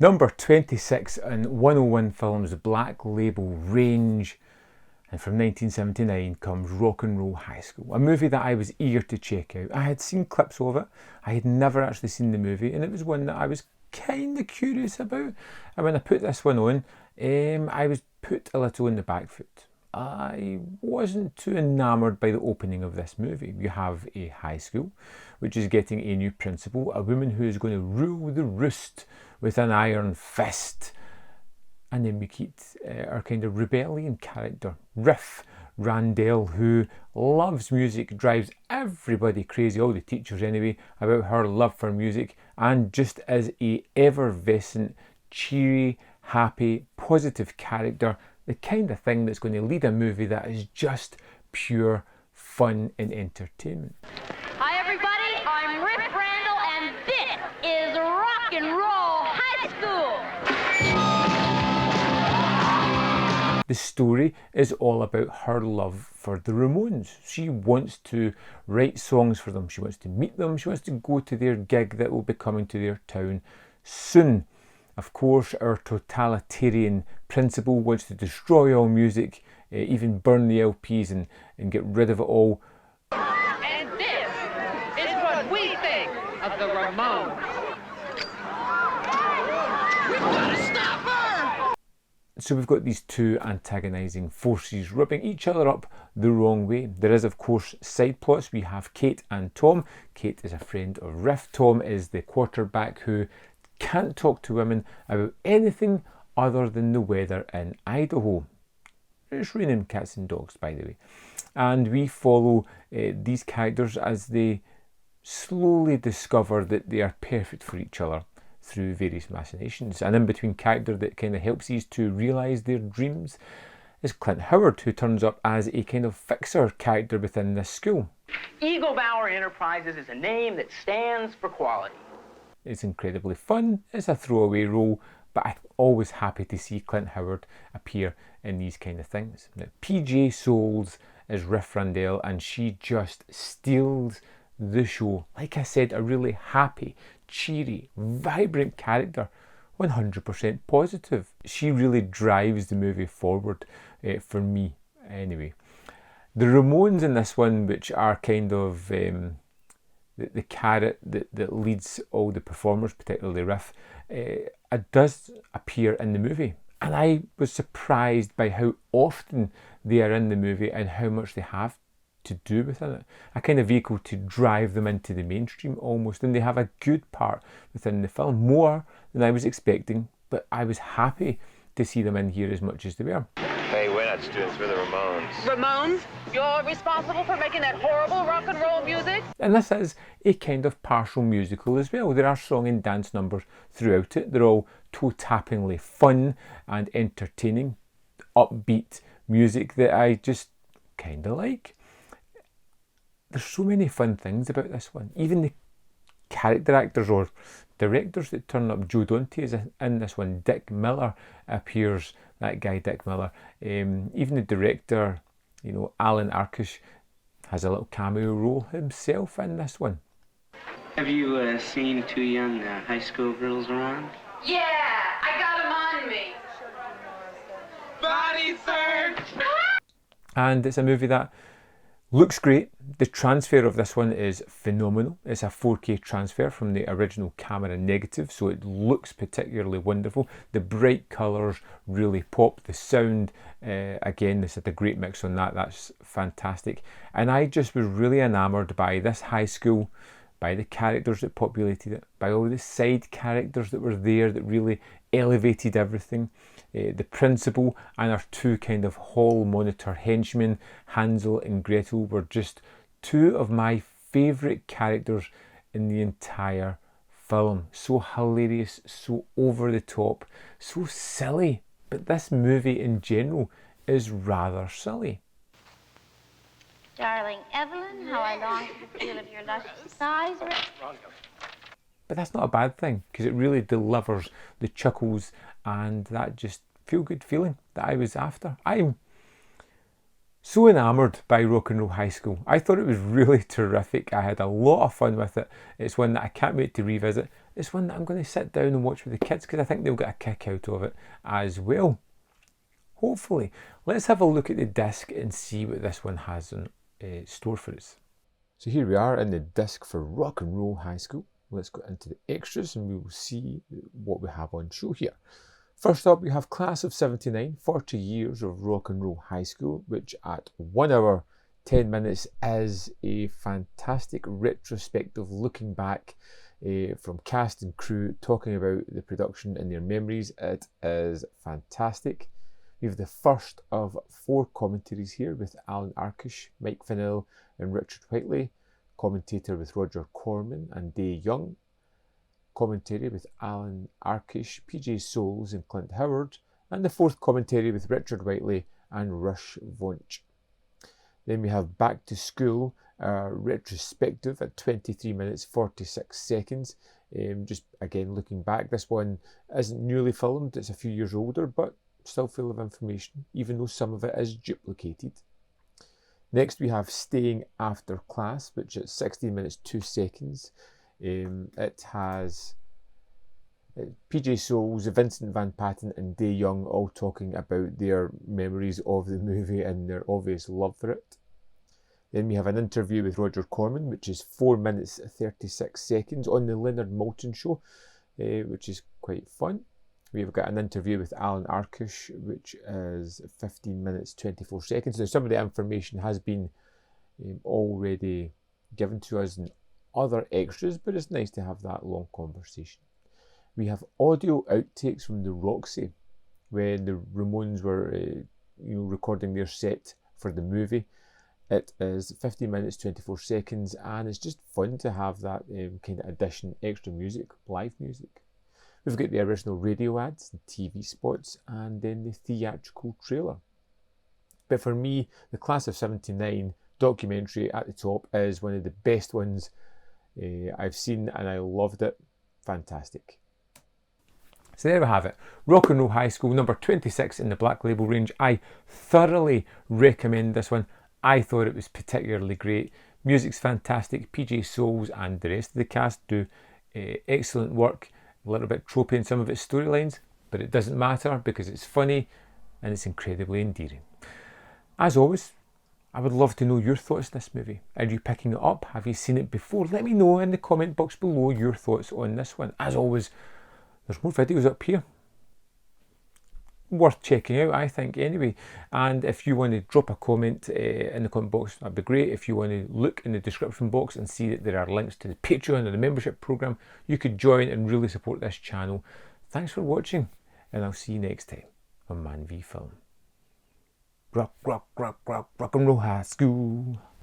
Number 26 in 101 Films' Black Label range, and from 1979 comes Rock and Roll High School, a movie that I was eager to check out. I had seen clips of it, I had never actually seen the movie, and it was one that I was kind of curious about. And when I put this one on, I was put a little in the back foot. I wasn't too enamoured by the opening of this movie. You have a high school which is getting a new principal, a woman who is going to rule the roost with an iron fist. And then we keep our kind of rebellion character, Riff Randell, who loves music, drives everybody crazy, all the teachers anyway, about her love for music, and just as a effervescent, cheery, happy, positive character, the kind of thing that's going to lead a movie that is just pure fun and entertainment. Hi everybody, I'm Riff Randell and this is Rock and Roll High School. The story is all about her love for the Ramones. She wants to write songs for them, she wants to meet them, she wants to go to their gig that will be coming to their town soon. Of course, our totalitarian principal wants to destroy all music, even burn the LPs and get rid of it all. And this is what we think of the Ramones. We've got to stop her! So we've got these two antagonising forces rubbing each other up the wrong way. There is, of course, side plots. We have Kate and Tom. Kate is a friend of Riff. Tom is the quarterback who can't talk to women about anything other than the weather in Idaho. It's raining cats and dogs, by the way. And we follow these characters as they slowly discover that they are perfect for each other through various machinations. An in-between character that kind of helps these two realise their dreams is Clint Howard, who turns up as a kind of fixer character within this school. Eagle Bauer Enterprises is a name that stands for quality. It's incredibly fun, it's a throwaway role, but I'm always happy to see Clint Howard appear in these kind of things. Now, PJ Souls is Riff Randell, and she just steals the show. Like I said, a really happy, cheery, vibrant character, 100% positive. She really drives the movie forward for me anyway. The Ramones in this one, which are kind of the carrot that leads all the performers, particularly Riff, does appear in the movie. And I was surprised by how often they are in the movie and how much they have to do within it. A kind of vehicle to drive them into the mainstream almost. And they have a good part within the film, more than I was expecting, but I was happy to see them in here as much as they were. Hey, we're not students, we're the Ramones. Ramones? You're responsible for making that horrible rock and roll music? And this is a kind of partial musical as well. There are song and dance numbers throughout it. They're all toe-tappingly fun and entertaining, upbeat music that I just kind of like. There's so many fun things about this one. Even the character actors or directors that turn up. Joe Dante is in this one. Dick Miller appears, that guy Dick Miller. Even the director, you know, Alan Arkush, has a little cameo role himself in this one. Have you seen two young high school girls around? Yeah, I got them on me. Body search! And it's a movie that looks great. The transfer of this one is phenomenal. It's a 4K transfer from the original camera negative, so it looks particularly wonderful. The bright colours really pop. The sound, again, this had a great mix on that. That's fantastic. And I just was really enamoured by this high school, by the characters that populated it, by all the side characters that were there that really elevated everything. The principal and our two kind of hall monitor henchmen, Hansel and Gretel, were just two of my favourite characters in the entire film. So hilarious, so over the top, so silly. But this movie in general is rather silly. Darling Evelyn, how I long for the feel of your luscious thighs. But that's not a bad thing, because it really delivers the chuckles and that just feel-good feeling that I was after. I'm So enamoured by Rock and Roll High School. I thought it was really terrific. I had a lot of fun with it. It's one that I can't wait to revisit. It's one that I'm going to sit down and watch with the kids because I think they'll get a kick out of it as well. Hopefully. Let's have a look at the disc and see what this one has in store for us. So here we are in the disc for Rock and Roll High School. Let's go into the extras and we will see what we have on show here. First up, we have Class of 79, 40 years of Rock and Roll High School, which at 1 hour, 10 minutes is a fantastic retrospective looking back from cast and crew, talking about the production and their memories. It is fantastic. We have the first of 4 commentaries here with Alan Arkush, Mike Fennell and Richard Whiteley, commentator with Roger Corman and Day Young, commentary with Alan Arkush, PJ Souls and Clint Howard, and the 4th commentary with Richard Whiteley and Rush Vonch. Then we have Back to School, retrospective at 23 minutes 46 seconds. Just again looking back, this one isn't newly filmed, it's a few years older, but still full of information, even though some of it is duplicated. Next we have Staying After Class, which is 16 minutes 2 seconds. It has PJ Souls, Vincent Van Patten and Day Young all talking about their memories of the movie and their obvious love for it. Then we have an interview with Roger Corman, which is 4 minutes 36 seconds on the Leonard Maltin show, which is quite fun. We've got an interview with Alan Arkush, which is 15 minutes 24 seconds. Now some of the information has been already given to us in other extras, but it's nice to have that long conversation. We have audio outtakes from the Roxy when the Ramones were recording their set for the movie. It is 15 minutes 24 seconds and it's just fun to have that kind of addition, extra music, live music. We've got the original radio ads, the TV spots and then the theatrical trailer. But for me, the Class of 79 documentary at the top is one of the best ones I've seen and I loved it. Fantastic. So there we have it. Rock and Roll High School, number 26 in the Black Label range. I thoroughly recommend this one. I thought it was particularly great. Music's fantastic. PJ Souls and the rest of the cast do excellent work. A little bit tropey in some of its storylines, but it doesn't matter because it's funny and it's incredibly endearing. As always, I would love to know your thoughts on this movie. Are you picking it up? Have you seen it before? Let me know in the comment box below your thoughts on this one. As always, there's more videos up here. Worth checking out, I think, anyway. And if you want to drop a comment in the comment box, that'd be great. If you want to look in the description box and see that there are links to the Patreon or the membership program, you could join and really support this channel. Thanks for watching, and I'll see you next time on Man v Film. Rock and Roll High School.